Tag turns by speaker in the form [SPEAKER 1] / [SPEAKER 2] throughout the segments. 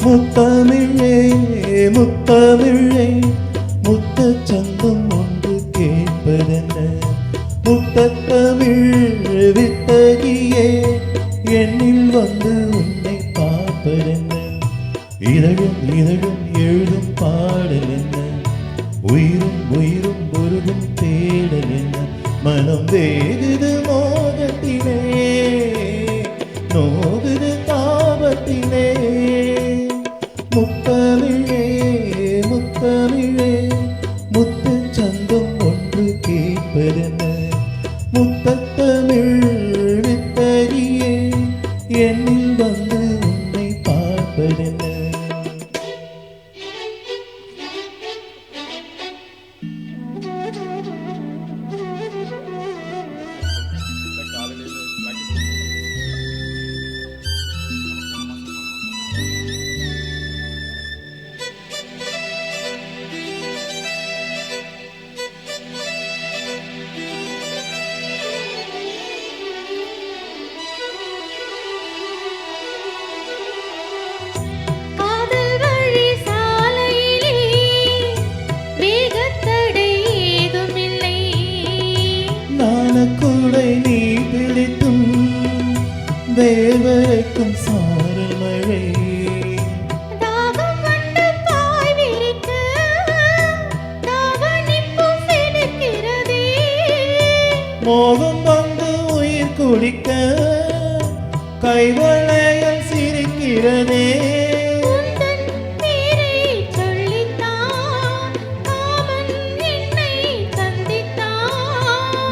[SPEAKER 1] முத்தமிழே முத்தமிழே முத்தச் சந்தம் ஒன்று கேட்பதென்ன முத்தத்தமிழ் வித்தகியே என்னில் வந்து உன்னை பார்ப்பதென்ன இதழும் இதழும் எழுதும் பாடல் என்ன உயிரும் உயிரும் உருகும் தேடல் என்ன மனம் வேகுது மோகத்திலே நோகுது தாபத்திலே முத்தமிழே முத்தமிழே முத்துச் சந்தம் ஒன்று கேட்பதென்ன முத்தத்தமிழ் வித்தகியே என்னில் வந்து உன்னை பார்ப்பதென்ன கூடை நீ பிடித்தும் தேவரைக்கும் சாரல் மழை
[SPEAKER 2] தாகம் வந்து பாய் விரிக்க தாவணிப்பும் சிரிக்கிறதே
[SPEAKER 1] மோகம் வந்து உயிர் குடிக்க கைவளையல் சிரிக்கிறதே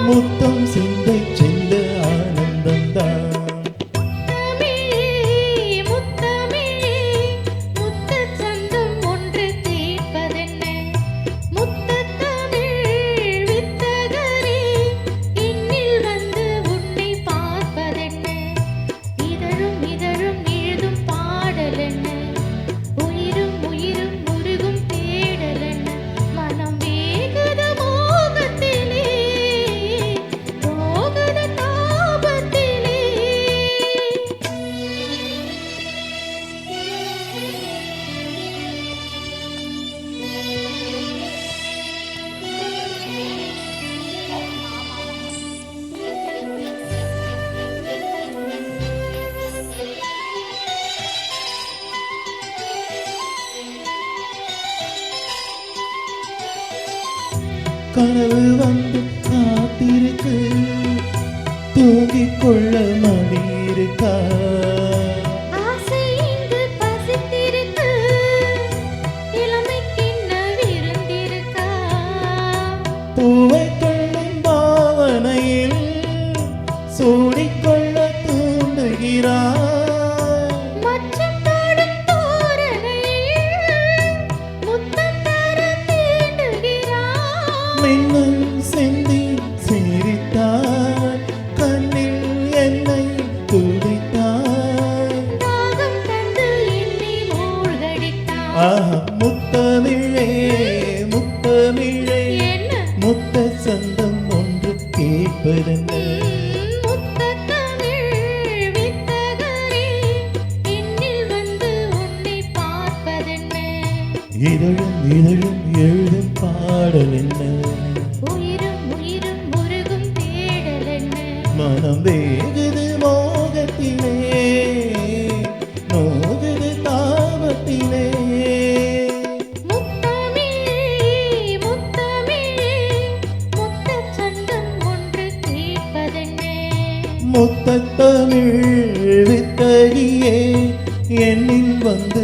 [SPEAKER 1] முத்தம் சிந்தை செல்ல ஆனந்தந்தான் கனவு வந்து காத்திருக்கு தூங்கிக் கொள்ள மடி இருக்கா பூவை கொள்ளும் பாவனையில் சூடிக்கொள்ள தூண்டுகிறார் மின்னல் சிந்தி சிரித்தாய் கண்ணில் என்னை துடித்தாய் முத்தமிழே முத்தமிழே முத்த சந்தம் ஒன்று கேட்பதென்ன இதழும் இதழும் எழுதும் பாடல் என்ன மனம் வேகுது மோகத்திலே நோகுது தாபத்திலே முத்தத்தமிழ் வித்தகியே என்னில் வந்து